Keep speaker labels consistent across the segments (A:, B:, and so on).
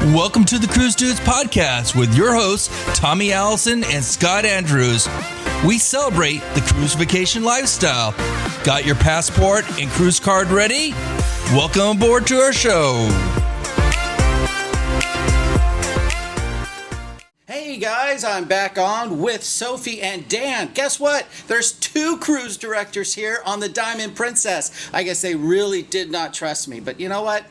A: Welcome to the Cruise Dudes podcast with your hosts, Tommy Allison and Scott Andrews. We celebrate the cruise vacation lifestyle. Got your passport and cruise card ready? Welcome aboard to our show.
B: Hey guys, I'm back on with Sophie and Dan. Guess what? There's two cruise directors here on the Diamond Princess. I guess they really did not trust me, but you know what?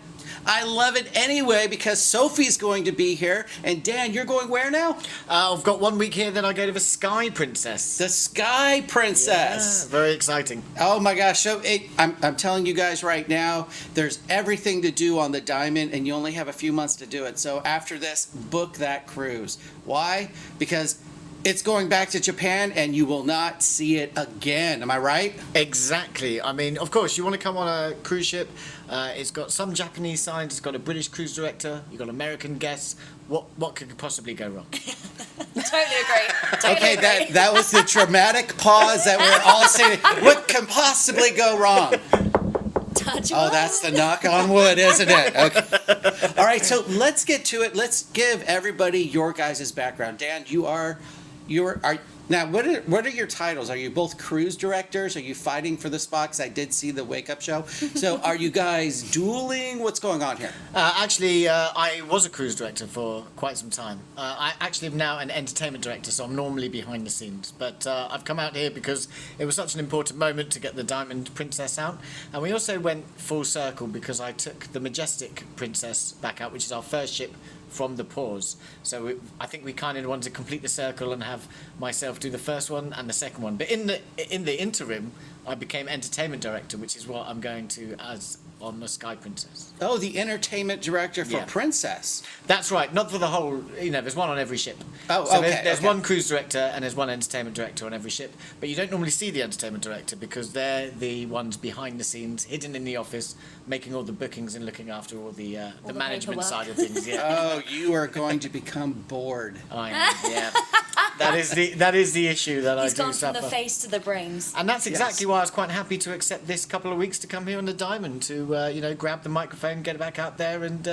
B: I love it anyway because Sophie's going to be here. And Dan, you're going where now?
C: I've got 1 week here, then I go to the Sky Princess.
B: The Sky Princess.
C: Yeah, very exciting.
B: Oh my gosh. So I'm telling you guys right now, there's everything to do on the Diamond and you only have a few months to do it. So after this, book that cruise. Why? Because it's going back to Japan and you will not see it again. Am I right?
C: Exactly. I mean, of course, you want to come on a cruise ship. It's got some Japanese signs. It's got a British cruise director. You've got American guests. What could possibly go wrong?
D: Totally agree.
B: Okay, that was the dramatic pause that we're all saying. What can possibly go wrong? Oh, that's the knock on wood, isn't it? Okay. All right, so let's get to it. Let's give everybody your guys' background. Dan, you are now. What are your titles? Are you both cruise directors? Are you fighting for the spot? 'Cause I did see the Wake Up Show. So, are you guys dueling? What's going on here?
C: Actually, I was a cruise director for quite some time. I actually am now an entertainment director, so I'm normally behind the scenes. But I've come out here because it was such an important moment to get the Diamond Princess out. And we also went full circle because I took the Majestic Princess back out, which is our first ship from the pause. So I think we kind of wanted to complete the circle and have myself do the first one and the second one. But in the interim, I became entertainment director, which is what I'm going to as on the Sky Princess.
B: Oh, the entertainment director for Princess.
C: That's right. Not for the whole, there's one on every ship.
B: Oh,
C: so
B: okay.
C: There's one cruise director and there's one entertainment director on every ship. But you don't normally see the entertainment director because they're the ones behind the scenes, hidden in the office, making all the bookings and looking after all the management side of things. Yeah.
B: Oh, you are going to become bored.
C: I am, yeah. That is the issue that
D: He's
C: I do
D: gone
C: suffer.
D: from the face to the brains.
C: And that's exactly why I was quite happy to accept this couple of weeks to come here on the Diamond to grab the microphone, get it back out there, and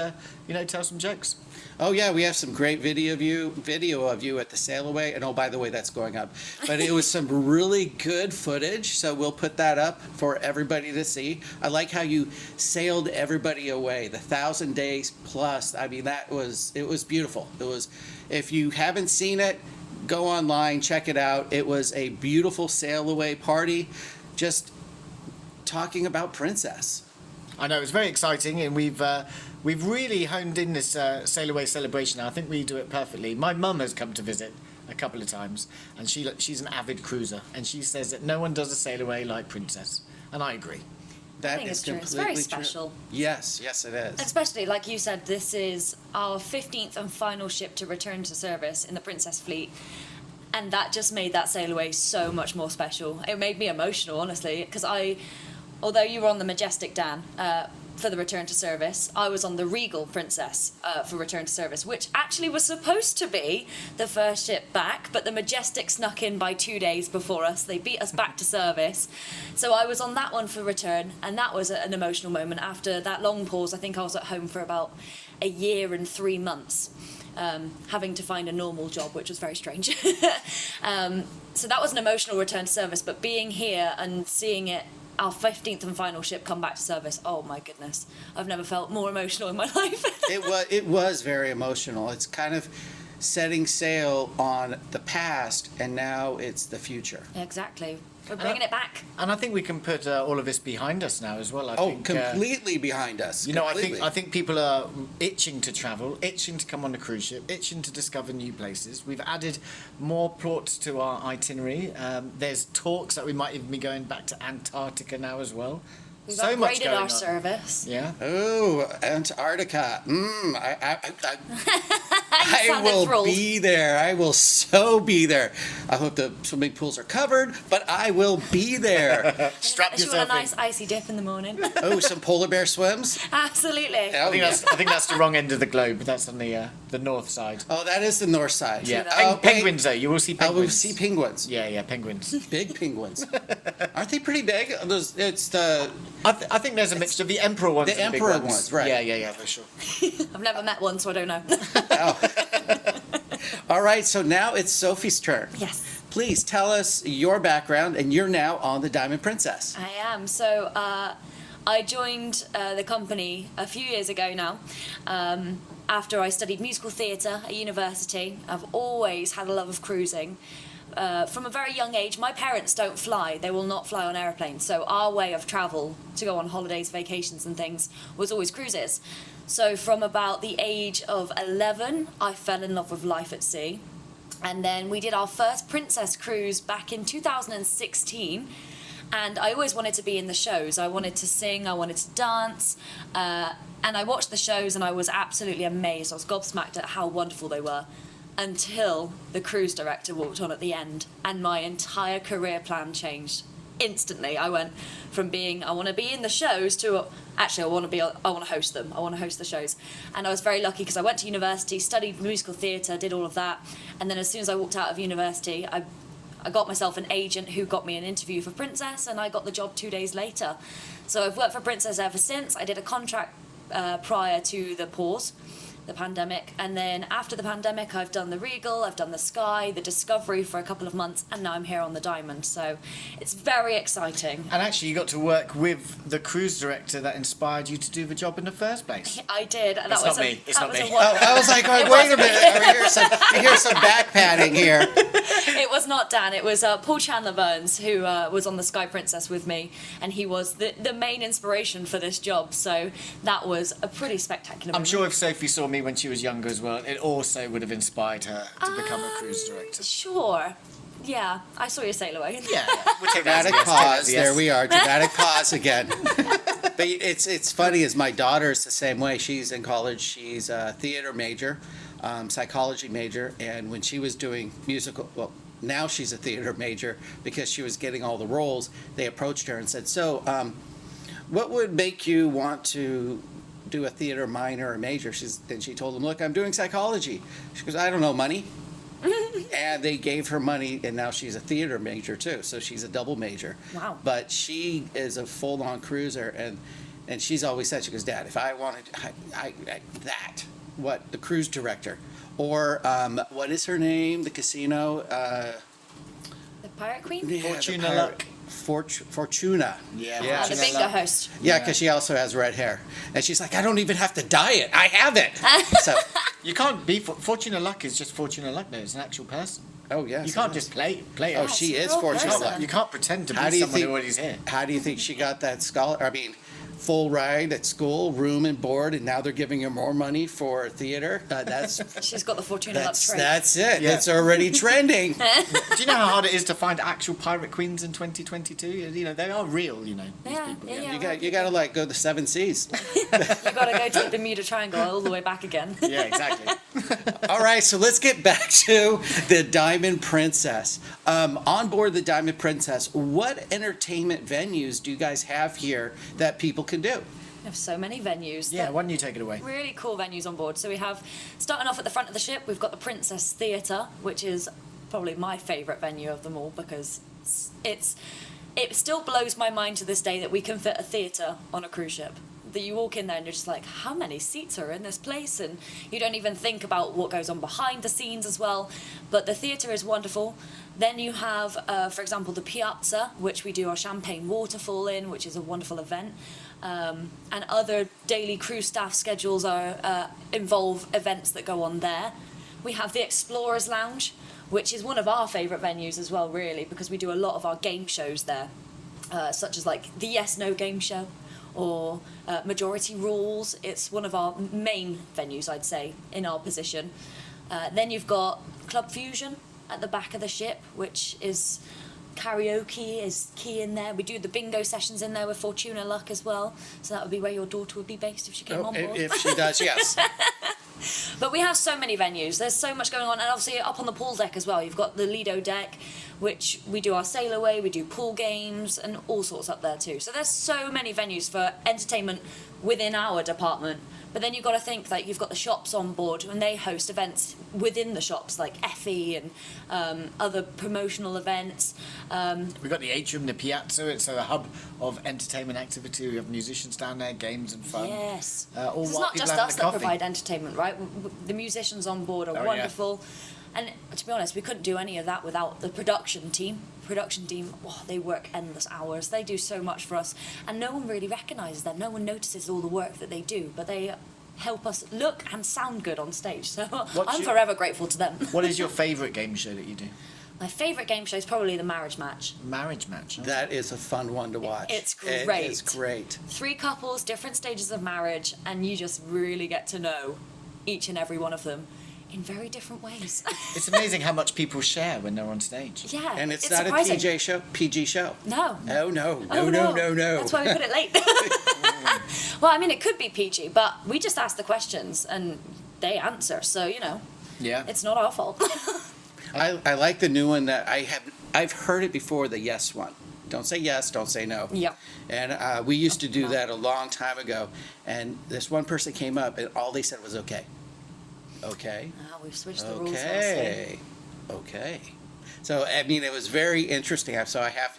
C: tell some jokes.
B: Oh yeah, we have some great video of you at the sail away, and oh, by the way, that's going up. But it was some really good footage, so we'll put that up for everybody to see. I like how you sailed everybody away, the 1,000 days plus. I mean, it was beautiful. It was, if you haven't seen it, go online, check it out. It was a beautiful sail away party, just talking about Princess.
C: I know, it's very exciting, and we've really honed in this sail away celebration. I think we do it perfectly. My mum has come to visit a couple of times, and she's an avid cruiser, and she says that no one does a sail away like Princess, and I agree.
B: That
D: I think
B: is
D: it's true. It's
B: completely
D: very special.
B: True. Yes, it is.
D: Especially, like you said, this is our 15th and final ship to return to service in the Princess fleet. And that just made that sail away so much more special. It made me emotional, honestly, because although you were on the Majestic, Dan, for the return to service, I was on the Regal Princess for return to service, which actually was supposed to be the first ship back, but the Majestic snuck in by 2 days before us. They beat us back to service. So I was on that one for return, and that was an emotional moment. After that long pause, I think I was at home for about a year and 3 months. Having to find a normal job, which was very strange. So that was an emotional return to service, but being here and seeing it, our 15th and final ship come back to service, oh my goodness, I've never felt more emotional in my life.
B: It was very emotional. It's kind of setting sail on the past, and now it's the future.
D: Exactly. We're bringing it back.
C: And I think we can put all of this behind us now as well. I think,
B: completely behind us.
C: I think people are itching to travel, itching to come on a cruise ship, itching to discover new places. We've added more ports to our itinerary. There's talks that we might even be going back to Antarctica now as well.
D: We've
C: so much
D: upgraded
C: going
D: our
C: on.
D: service.
C: Yeah.
B: Oh, Antarctica. I
D: sounded
B: will
D: thrilled.
B: be there. I will so be there. I hope the swimming pools are covered, but I will be there.
C: Strap
D: She
C: yourself
D: want a nice
C: in.
D: icy dip in the morning.
B: Oh, some polar bear swims?
D: Absolutely.
B: Oh,
C: I think that's the wrong end of the globe. That's on the north side.
B: Oh, that is the north side.
C: Yeah.
B: Oh,
C: Penguins though. You will see
B: I
C: penguins.
B: will see penguins.
C: Yeah, penguins.
B: Big penguins. Aren't they pretty big?
C: I think there's a mixture of the Emperor ones.
B: The
C: and big
B: Emperor
C: ones.
B: ones, right.
C: Yeah, for sure.
D: I've never met one, so I don't know.
B: All right, so now it's Sophie's turn.
D: Yes.
B: Please tell us your background, and you're now on the Diamond Princess.
D: I am. So I joined the company a few years ago now. After I studied musical theatre at university, I've always had a love of cruising. From a very young age, my parents don't fly. They will not fly on aeroplanes. So our way of travel to go on holidays, vacations and things was always cruises. So from about the age of 11, I fell in love with life at sea. And then we did our first Princess cruise back in 2016. And I always wanted to be in the shows. I wanted to sing, I wanted to dance. And I watched the shows and I was absolutely amazed. I was gobsmacked at how wonderful they were. Until the cruise director walked on at the end. And my entire career plan changed. Instantly, I went from being, I want to be in the shows to, actually, I want to host them. I want to host the shows. And I was very lucky because I went to university, studied musical theatre, did all of that. And then as soon as I walked out of university, I got myself an agent who got me an interview for Princess, and I got the job 2 days later. So I've worked for Princess ever since. I did a contract prior to the pause, the pandemic, and then after the pandemic I've done the Regal, I've done the Sky, the Discovery for a couple of months, and now I'm here on the Diamond, so it's very exciting.
C: And actually you got to work with the cruise director that inspired you to do the job in the first place.
D: I did.
C: It's not me. It's not me.
B: I was like, oh, wait a minute. I hear some back padding here.
D: It was not Dan, it was Paul Chandler Burns who was on the Sky Princess with me, and he was the main inspiration for this job, so that was a pretty spectacular
C: I'm
D: moment.
C: sure if Sophie saw me when she was younger as well, it also would have inspired her to become a cruise director.
D: Sure. Yeah, I saw you sail away.
C: Yeah. We'll take that as a
B: Dramatic
C: yes,
B: pause.
C: yes.
B: There we are. Dramatic pause again. But it's funny as my daughter's the same way. She's in college. She's a theater major, psychology major, and when she was doing musical, well, now she's a theater major because she was getting all the roles. They approached her and said, "So, what would make you want to do a theater minor or major?" And she told them, "Look, I'm doing psychology." She goes, "I don't know money." And they gave her money, and now she's a theater major too, so she's a double major.
D: Wow.
B: But she is a full-on cruiser, and she's always said, she goes, "Dad, if I wanted the cruise director, or what is her name, the casino,
D: The Pirate Queen?
B: yeah, the
C: Fortuna
B: pirate-
C: Luck.
B: Fortuna.
C: Yeah.
B: Yeah.
D: The bingo host.
B: Yeah, because she also has red hair, and she's like, "I don't even have to dye it. I have it." So,
C: You can't be Fortuna Luck is just Fortuna Luck though. It's an actual person.
B: oh yes,
C: You can't
B: it
C: just
B: is.
C: play
B: Oh,
C: it.
B: she
D: it's
B: is
D: a real
B: Fortuna
D: person.
B: Luck.
C: You can't pretend to
B: How
C: be
B: do you
C: someone
B: think?
C: who already's here.
B: How do you think she got that scholar? I mean, full ride at school, room and board, and now they're giving her more money for theater. That's
D: She's got the Fortuna Luck trait.
B: that's it.
C: Yeah.
B: It's already trending.
C: Do you know how hard it is to find actual pirate queens in 2022? You know, they are real, you know, these
D: Yeah,
C: people.
D: yeah.
B: You got to like go to the 7 Seas.
D: You got to go to the Bermuda Triangle all the way back again.
C: Yeah, exactly.
B: All right, so let's get back to the Diamond Princess. On board the Diamond Princess, what entertainment venues do you guys have here that people can do?
D: We have so many venues.
C: Yeah, why don't you take it away?
D: Really cool venues on board. So we have, starting off at the front of the ship, we've got the Princess Theatre, which is probably my favourite venue of them all because it still blows my mind to this day that we can fit a theatre on a cruise ship. That you walk in there and you're just like, how many seats are in this place? And you don't even think about what goes on behind the scenes as well. But the theatre is wonderful. Then you have, for example, the Piazza, which we do our champagne waterfall in, which is a wonderful event. And other daily cruise staff schedules involve events that go on there. We have the Explorers Lounge, which is one of our favourite venues as well, really, because we do a lot of our game shows there, such as like the Yes No game show or Majority Rules. It's one of our main venues, I'd say, in our position. Then you've got Club Fusion at the back of the ship, which is karaoke is key in there. We do the bingo sessions in there with Fortuna Luck as well. So that would be where your daughter would be based if she came on board.
B: If she does, yes.
D: But we have so many venues. There's so much going on. And obviously up on the pool deck as well. You've got the Lido deck. which we do our sail away, we do pool games and all sorts up there too. So there's so many venues for entertainment within our department. But then you've got to think that you've got the shops on board and they host events within the shops like Effie and other promotional events.
C: We've got the atrium, the piazza. It's a hub of entertainment activity. We have musicians down there, games and fun.
D: Yes.
C: All
D: It's
C: while
D: not
C: people
D: just
C: having
D: us
C: a
D: that
C: coffee.
D: provide entertainment, right? The musicians on board are
C: Oh, yeah.
D: wonderful. And to be honest, we couldn't do any of that without the production team. They work endless hours. They do so much for us. And no one really recognises them. No one notices all the work that they do. But they help us look and sound good on stage. So I'm forever grateful to them.
C: What is your favourite game show that you do?
D: My favourite game show is probably the marriage match.
C: Marriage match. Huh?
B: That is a fun one to watch.
D: It's great.
B: It is great.
D: 3 couples, different stages of marriage, and you just really get to know each and every one of them in very different ways.
C: It's amazing how much people share when they're on stage.
D: Yeah.
B: And it's not
D: surprising.
B: a PG show.
D: No.
B: Oh, no.
D: Oh,
B: No.
D: That's why we put it late. Well, I mean, it could be PG, but we just ask the questions and they answer. So,
C: Yeah.
D: it's not our fault.
B: I like the new one that I've heard it before, the yes one. Don't say yes, don't say no.
D: Yeah.
B: And we used to do that a long time ago. And this one person came up and all they said was okay. Okay.
D: We've switched the rules. Honestly.
B: Okay. So, I mean, it was very interesting. So have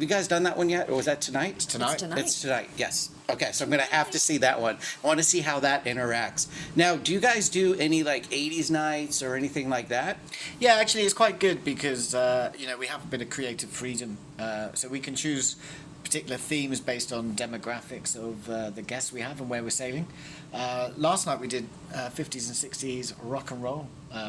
B: you guys done that one yet? Or was that tonight?
C: It's tonight.
D: It's tonight.
B: It's tonight, yes. Okay, so I'm going to have to see that one. I want to see how that interacts. Now, do you guys do any, 80s nights or anything like that?
C: Yeah, actually, it's quite good because, we have a bit of creative freedom. So we can choose particular themes based on demographics of the guests we have and where we're sailing. Last night we did 50s and 60s rock and roll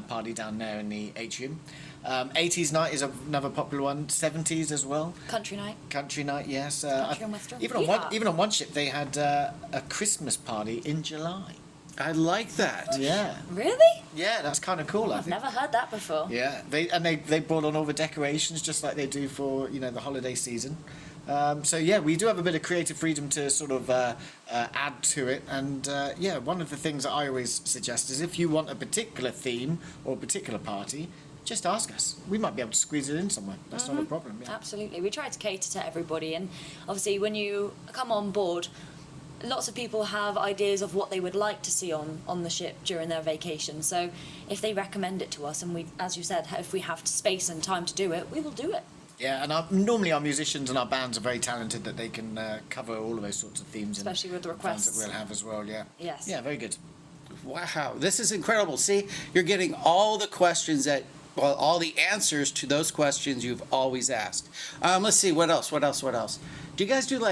C: party down there in the atrium. 80s night is another popular one. 70s as well.
D: Country night.
C: Country night, yes.
D: Country and Western.
C: Even on one ship they had a Christmas party in July.
B: I like that.
C: Yeah.
D: Really?
C: Yeah, that's kind of cool. I
D: I've
C: think.
D: never heard that before.
C: Yeah, they brought on all the decorations just like they do for the holiday season. So yeah, we do have a bit of creative freedom to sort of add to it. And one of the things that I always suggest is if you want a particular theme or a particular party, just ask us. We might be able to squeeze it in somewhere. That's not a problem. Yeah.
D: Absolutely. We try to cater to everybody. And obviously when you come on board, lots of people have ideas of what they would like to see on the ship during their vacation. So if they recommend it to us and we, as you said, if we have space and time to do it, we will do it.
C: Yeah, and normally our musicians and our bands are very talented that they can cover all of those sorts of themes.
D: Especially with the
C: and
D: requests.
C: fans that we'll have as well, yeah.
D: Yes.
C: Yeah, very good.
B: Wow, this is incredible. See, you're getting all the questions all the answers to those questions you've always asked. Let's see, what else? Do you guys do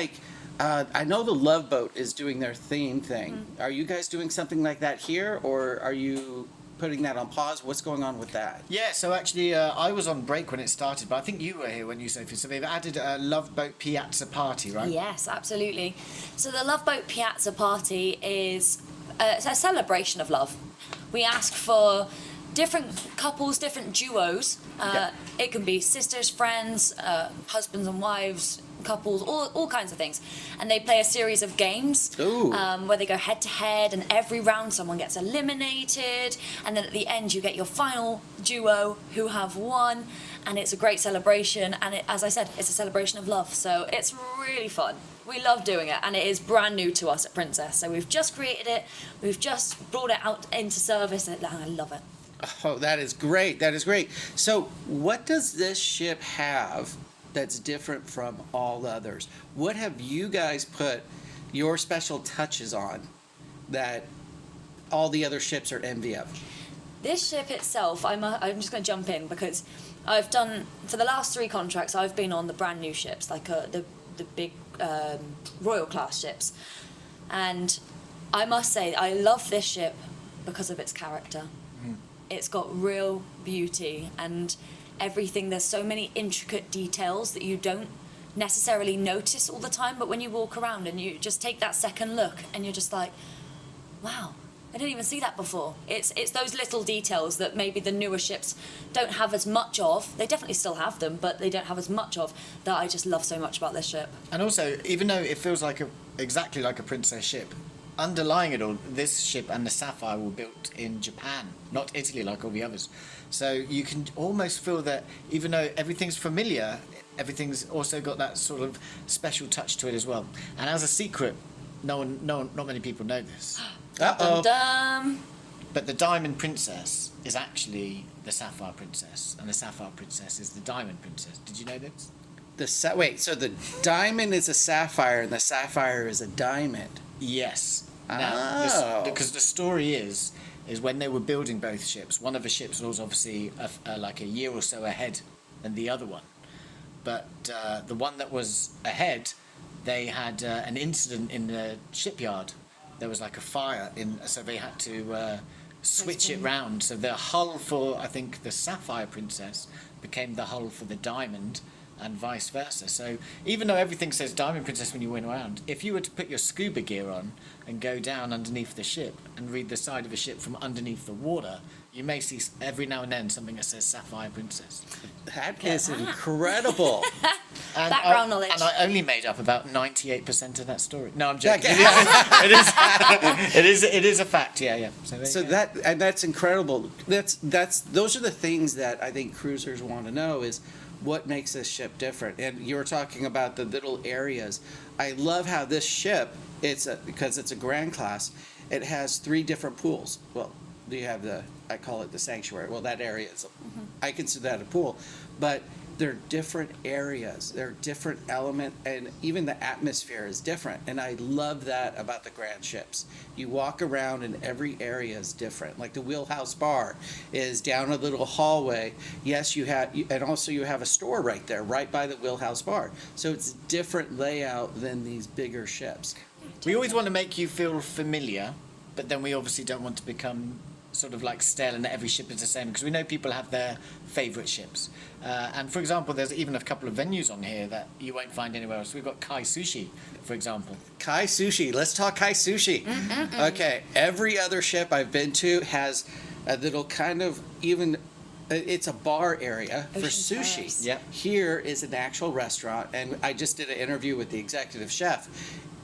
B: I know the Love Boat is doing their theme thing.
D: Mm-hmm.
B: Are you guys doing something like that here, or are you putting that on pause? What's going on with that?
C: Yeah, so actually I was on break when it started, but I think you were here when you, Sophie. So they've added a Love Boat Piazza party, right?
D: Yes, absolutely. So the Love Boat Piazza party is it's a celebration of love. We ask for different couples, different duos. It can be sisters, friends, husbands and wives, couples, all kinds of things. And they play a series of games where they go head to head, and every round someone gets eliminated, and then at the end you get your final duo who have won, and it's a great celebration. And as I said, it's a celebration of love, so it's really fun. We love doing it, and it is brand new to us at Princess. So we've just created it, we've just brought it out into service, and I love it.
B: Oh, that is great. So what does this ship have that's different from all others? What have you guys put your special touches on that all the other ships are envy of?
D: This ship itself, I'm just going to jump in because I've done, for the last 3 contracts, I've been on the brand new ships, the big Royal class ships. And I must say, I love this ship because of its character. It's got real beauty and everything. There's so many intricate details that you don't necessarily notice all the time, but when you walk around and you just take that second look and you're just like, wow, I didn't even see that before. It's those little details that maybe the newer ships don't have as much of. They definitely still have them, but they don't have as much of, that I just love so much about this ship.
C: And also, even though it feels exactly like a Princess ship, underlying it all, this ship and the Sapphire were built in Japan, not Italy like all the others. So you can almost feel that even though everything's familiar, everything's also got that sort of special touch to it as well. And as a secret, not many people know this.
B: Uh-oh.
D: Dum.
C: But the Diamond Princess is actually the Sapphire Princess, and the Sapphire Princess is the Diamond Princess. Did you know this?
B: Wait, so the diamond is a sapphire and the sapphire is a diamond.
C: Yes.
B: Oh.
C: Because the story is when they were building both ships, one of the ships was obviously like a year or so ahead than the other one. But the one that was ahead, they had an incident in the shipyard. There was like a fire, so they had to switch it round. So the hull for, I think, the Sapphire Princess became the hull for the Diamond, and vice versa. So even though everything says Diamond Princess when you went around, if you were to put your scuba gear on and go down underneath the ship and read the side of the ship from underneath the water, you may see every now and then something that says Sapphire Princess.
B: That is incredible.
C: And
D: Background knowledge.
C: And I only made up about 98% of that story. No, I'm joking. It is a fact. Yeah. So
B: that's incredible. Those are the things that I think cruisers want to know is what makes this ship different. And you were talking about the little areas. I love how this ship, because it's a grand class, it has 3 different pools. Well, you have I call it the sanctuary. Well, that area is, I consider that a pool, but they're different areas. They're different element, and even the atmosphere is different. And I love that about the grand ships. You walk around and every area is different. Like the Wheelhouse Bar is down a little hallway. Yes, you have a store right there, right by the Wheelhouse Bar. So it's different layout than these bigger ships.
C: We always want to make you feel familiar, but then we obviously don't want to become sort of like stale and that every ship is the same, because we know people have their favourite ships. And for example, there's even a couple of venues on here that you won't find anywhere else. We've got Kai Sushi, for example.
B: Kai Sushi. Let's talk Kai Sushi. Okay, every other ship I've been to has a little kind of it's a bar area for sushi.
D: Paris.
C: Yeah.
B: Here is an actual restaurant, and I just did an interview with the executive chef.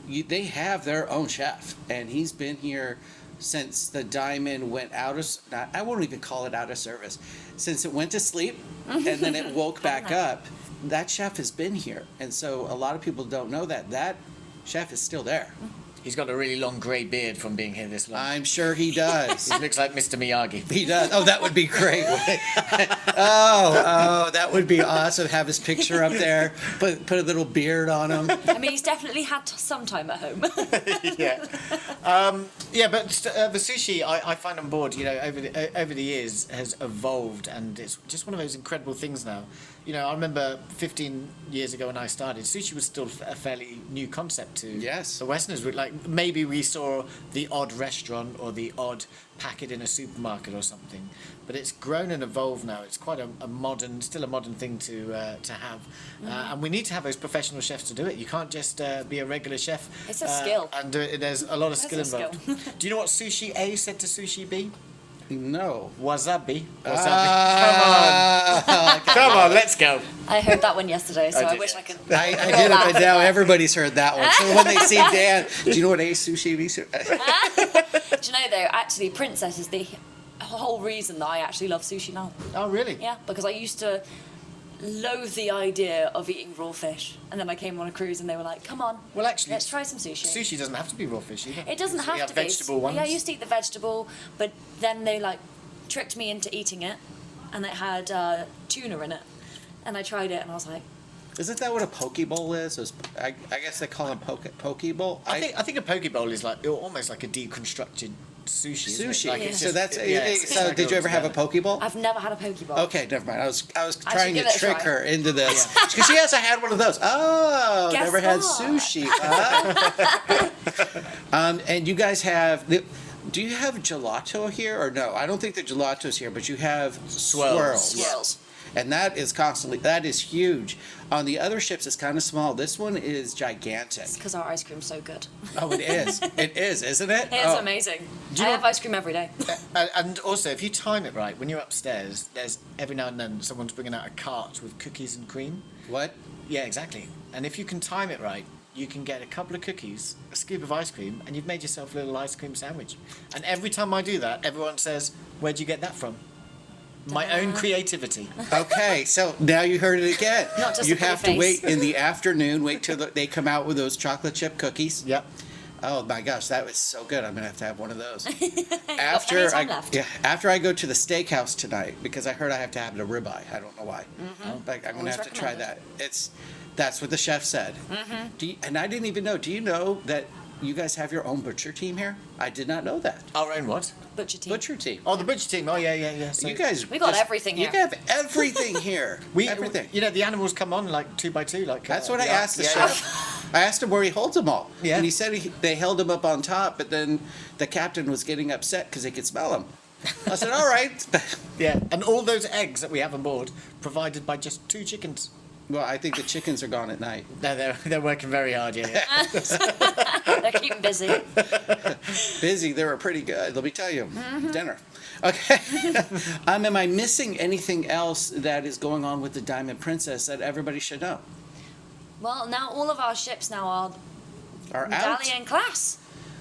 B: They have their own chef, and he's been here since the Diamond went out of, I won't even call it out of service, since it went to sleep and then it woke back up. That chef has been here, and so a lot of people don't know that chef is still there.
C: He's got a really long grey beard from being here this long.
B: I'm sure he does.
C: He looks like Mr. Miyagi.
B: He does. Oh, that would be great. oh, that would be awesome. Have his picture up there. Put a little beard on him.
D: I mean, he's definitely had some time at home.
C: Yeah. But the sushi, I find on board, over the years has evolved, and it's just one of those incredible things now. I remember 15 years ago when I started, sushi was still a fairly new concept to
B: Yes.
C: the Westerners. Like maybe we saw the odd restaurant or the odd packet in a supermarket or something, but it's grown and evolved now. It's quite a modern thing to have, and we need to have those professional chefs to do it. You can't just be a regular chef.
D: It's a skill.
C: And do it. There's a lot of skill
D: It's a
C: involved. Do you know what sushi A said to sushi B?
B: No.
C: Wasabi.
B: Come
C: Come on, let's go.
D: I heard that one yesterday, so
C: I
D: I
C: did,
D: wish
C: yeah.
D: I could.
B: I did it, but now everybody's heard that one. So when they see Dan, do you know what A sushi B sushi?
D: Do you know though? Actually, Princess is the whole reason that I actually love sushi now.
C: Oh, really?
D: Yeah, because I used to loathe the idea of eating raw fish, and then I came on a cruise and they were like, "Come on,
C: Well, actually,
D: let's try some sushi."
C: Sushi doesn't have to be raw fish either.
D: It doesn't
C: You
D: have to be.
C: vegetable ones.
D: Yeah, I used to eat the vegetable, but then they tricked me into eating it, and it had tuna in it, and I tried it and I was like,
B: Isn't that what a poke bowl is? I guess they call them poke bowl.
C: I think a poke bowl is almost like a deconstructed sushi. Isn't it?
B: Sushi.
C: Like it's
B: So
C: just-
B: that's
C: it's
B: did you ever have a poke bowl?
D: I've never had a poke bowl.
B: Okay, never mind. I was trying to
D: give it a
B: trick
D: try.
B: her into this because yes, I had one of those. Oh,
D: Guess
B: never had
D: what?
B: sushi. And you guys have. Do you have gelato here or no? I don't think the gelato's here, but you have swirls.
D: Swirls.
B: And that is huge. On the other ships, it's kind of small. This one is gigantic.
D: It's because our ice cream's so good.
B: Oh, it is. It is, isn't it?
D: It's
B: Oh.
D: amazing.
C: Do you
D: I
C: know-
D: have ice cream every day.
C: And also, if you time it right, when you're upstairs, there's every now and then someone's bringing out a cart with cookies and cream.
B: What?
C: Yeah, exactly. And if you can time it right, you can get a couple of cookies, a scoop of ice cream, and you've made yourself a little ice cream sandwich. And every time I do that, everyone says, "Where'd you get that from?" My own creativity.
B: Okay, so now you heard it again.
D: Not just
B: you
D: a pretty
B: have to
D: face.
B: wait in the afternoon, wait till they come out with those chocolate chip cookies.
C: Yep.
B: Oh my gosh, that was so good. I'm gonna have to have one of those.
D: Any time left.
B: After I go to the steakhouse tonight, because I heard I have to have the ribeye. I don't know why. But I'm gonna
D: Always
B: have to try
D: recommended.
B: that. That's what the chef said. And I didn't even know. Do you know that you guys have your own butcher team here? I did not know that.
C: Our own what?
D: Butcher team.
B: Butcher team.
C: Oh, the butcher team. Oh, yeah. So
B: You guys.
D: We got everything
B: You
D: here.
B: have everything here. Everything.
C: You know, the animals come on like 2 by 2. Like
B: That's what I
C: the
B: asked the
C: yeah,
B: chef. I asked him where he holds them all.
C: Yeah.
B: And he said they held them up on top, but then the captain was getting upset because he could smell them. I said, all right.
C: Yeah, and all those eggs that we have on board provided by just 2 chickens.
B: Well, I think the chickens are gone at night.
C: No, they're working very hard. Yeah.
D: They're keeping busy.
B: Busy, they were pretty good, let me tell you. Dinner. Okay. Am I missing anything else that is going on with the Diamond Princess that everybody should know?
D: Well, now all of our ships now are
B: Are out?
D: medallion class.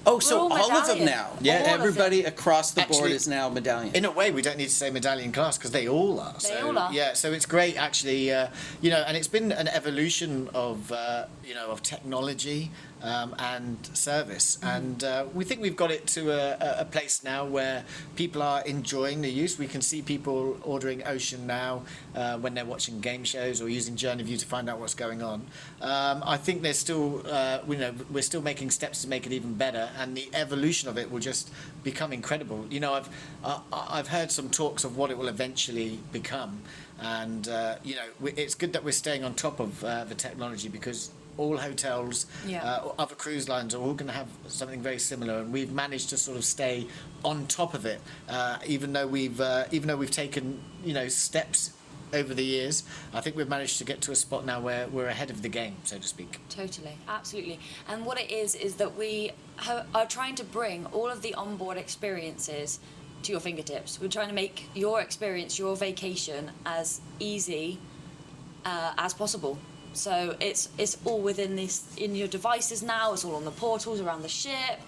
B: Oh, so
D: We're all
B: all of them
D: medallion.
B: now.
C: Yeah.
D: All of
B: Everybody
D: them.
B: across the board
C: Actually,
B: is now medallion.
C: In a way, we don't need to say medallion class because they all are.
D: They all are.
C: Yeah, so it's great actually, you know, and it's been an evolution of, you know, of technology and service. And we think we've got it to a place now where people are enjoying the use. We can see people ordering Ocean now when they're watching game shows or using Journey View to find out what's going on. I think there's still, you know, we're still making steps to make it even better, and the evolution of it will just become incredible. You know, I've heard some talks of what it will eventually become, and you know, it's good that we're staying on top of the technology because all hotels, other cruise lines are all going to have something very similar, and we've managed to sort of stay on top of it, even though we've taken, you know, steps over the years. I think we've managed to get to a spot now where we're ahead of the game, so to speak.
D: Totally, absolutely. And what it is that we are trying to bring all of the onboard experiences to your fingertips. We're trying to make your experience, your vacation, as easy as possible. So it's all within in your devices now. It's all on the portals around the ship.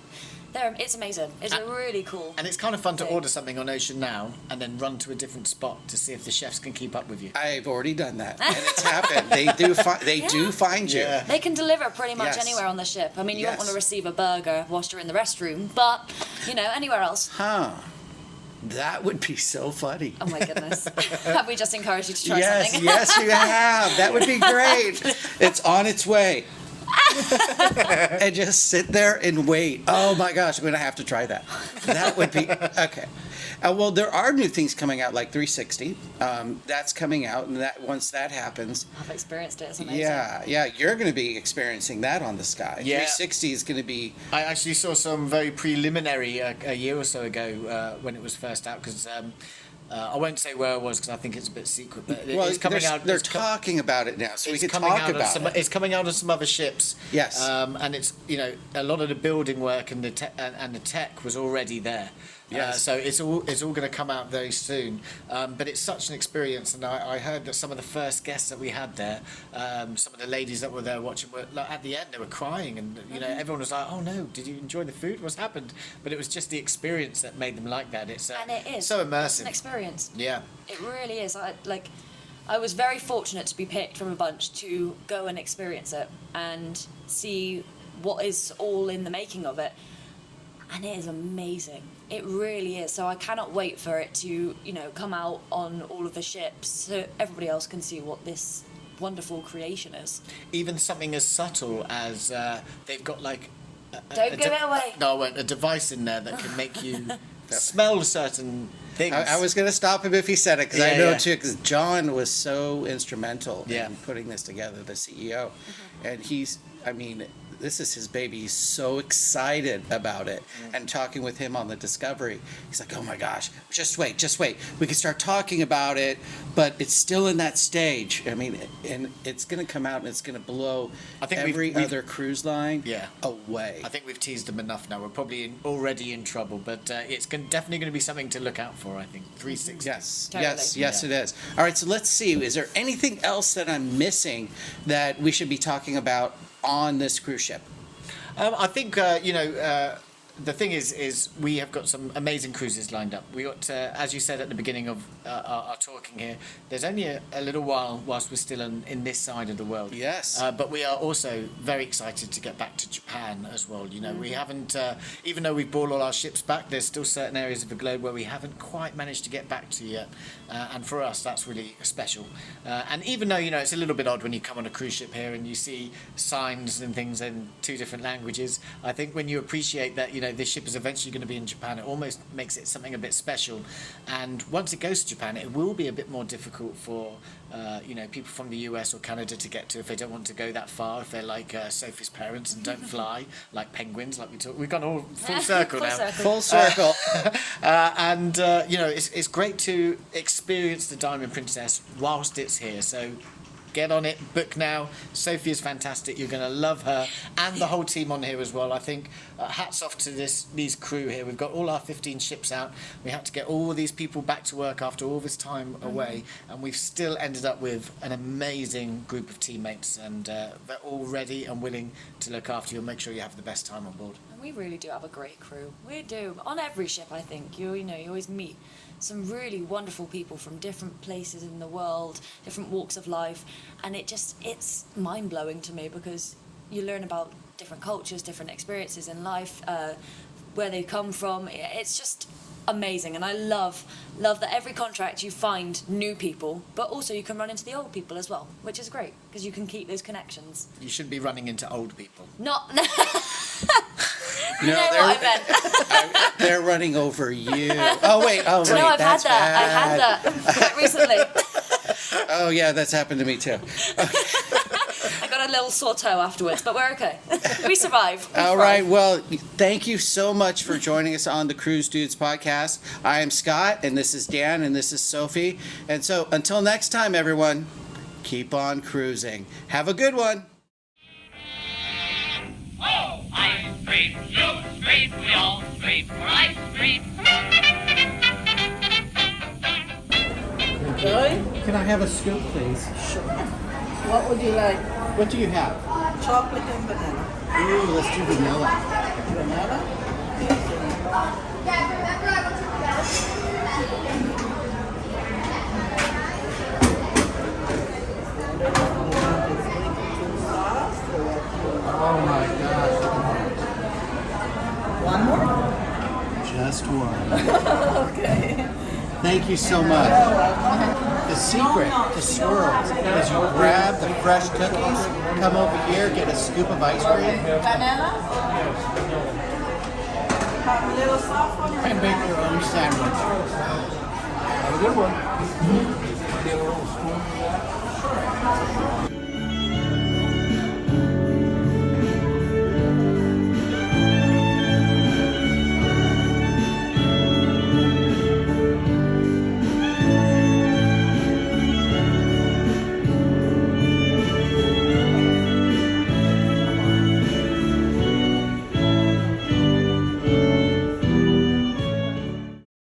D: It's amazing. It's a really cool.
C: And it's kind of fun to
D: thing.
C: order something on Ocean now and then run to a different spot to see if the chefs can keep up with you.
B: I've already done that, and it's happened. They do find you.
C: Yeah.
D: They can deliver pretty much
B: Yes.
D: anywhere on the ship. I mean, you won't
B: Yes.
D: want to receive a burger whilst you're in the restroom, but, you know, anywhere else.
B: Huh. That would be so funny.
D: Oh my goodness. Have we just encouraged you to try
B: Yes,
D: something?
B: yes, you have. That would be great. It's on its way. And just sit there and wait. Oh my gosh, I'm going to have to try that. That would be okay. Well, there are new things coming out, like 360. That's coming out, and that once that happens,
D: I've experienced it. It's amazing.
B: yeah, you're going to be experiencing that on the sky.
C: Yeah.
B: 360 is going to be.
C: I actually saw some very preliminary a year or so ago when it was first out because I won't say where it was because I think it's a bit secret. But
B: Well,
C: it's coming out.
B: They're
C: it's
B: talking about it now, so we
C: it's
B: can
C: coming
B: talk
C: out
B: about
C: of
B: it.
C: It's coming out of some other ships.
B: Yes.
C: And it's, you know, a lot of the building work and the tech was already there.
B: Yes.
C: So it's all going to come out very soon. But it's such an experience, and I heard that some of the first guests that we had there, some of the ladies that were there watching, were like, at the end they were crying, and you know, everyone was like, "Oh no, did you enjoy the food? What's happened?" But it was just the experience that made them like that. It's
D: And it is.
C: so
D: It's
C: immersive.
D: an experience.
C: Yeah.
D: It really is. I was very fortunate to be picked from a bunch to go and experience it and see what is all in the making of it. And it is amazing. It really is. So I cannot wait for it to, you know, come out on all of the ships so everybody else can see what this wonderful creation is.
C: Even something as subtle as they've got like
D: Don't give it away.
C: No, I won't. A device in there that can make you smell certain things.
B: I was going to stop him if he said it because I
C: Yeah,
B: know
C: yeah.
B: too. Because John was so instrumental
C: Yeah.
B: in putting this together, the CEO, and this is his baby. He's so excited about it, and talking with him on the Discovery, he's like, "Oh my gosh, just wait. We can start talking about it, but it's still in that stage. I mean, and it's going to come out and it's going to blow
C: I think
B: every
C: we've-
B: other cruise line
C: Yeah.
B: away."
C: I think we've teased them enough now. We're probably already in trouble, but it's definitely going to be something to look out for, I think. 360.
B: Yes,
D: Totally.
B: yes,
C: Yeah.
B: it is. All right, so let's see. Is there anything else that I'm missing that we should be talking about on this cruise ship?
C: I think the thing is we have got some amazing cruises lined up. We got, as you said at the beginning of our talking here, there's only a little while whilst we're still in this side of the world.
B: Yes.
C: But we are also very excited to get back to Japan as well. You know, we haven't, even though we've brought all our ships back, there's still certain areas of the globe where we haven't quite managed to get back to yet. And for us, that's really special. And even though, you know, it's a little bit odd when you come on a cruise ship here and you see signs and things in 2 different languages, I think when you appreciate that, you know, this ship is eventually going to be in Japan, it almost makes it something a bit special. And once it goes to Japan, it will be a bit more difficult for people from the US or Canada to get to if they don't want to go that far, if they're like Sophie's parents and don't fly like penguins, like we've gone all full circle now.
B: Full circle.
C: It's great to experience the Diamond Princess whilst it's here. So get on it, book now. Sophie is fantastic. You're going to love her and the whole team on here as well. I think hats off to these crew here. We've got all our 15 ships out. We had to get all these people back to work after all this time away, and we've still ended up with an amazing group of teammates, and they're all ready and willing to look after you and make sure you have the best time on board.
D: And we really do have a great crew. We do. On every ship, I think, you always meet some really wonderful people from different places in the world, different walks of life, and it's mind-blowing to me because you learn about different cultures, different experiences in life, where they come from. It's just amazing, and I love that every contract you find new people, but also you can run into the old people as well, which is great because you can keep those connections.
C: You shouldn't be running into old people.
D: Not
B: No,
D: what I meant.
B: They're running over you. Oh wait,
D: No, I've had that quite recently.
B: Oh yeah, that's happened to me too.
D: I got a little sore toe afterwards, but we're okay. We survive.
B: All right, well, thank you so much for joining us on the Cruise Dudes podcast. I am Scott, and this is Dan, and this is Sophie. And so until next time, everyone, keep on cruising. Have a good one.
E: Oh, ice cream, you scream, we all scream for ice cream.
B: Can I have a scoop, please?
F: What would you like?
B: What do you have?
F: Chocolate and banana.
B: Ooh, let's do vanilla.
F: Banana?
B: Oh my gosh.
F: One more?
B: Just one.
F: Okay.
B: Thank you so much. The secret to Swirls is you grab the fresh cookies, come over here, get a scoop of ice cream,
F: Banana? Have a little soft one?
B: and make your own sandwich. Have a good one.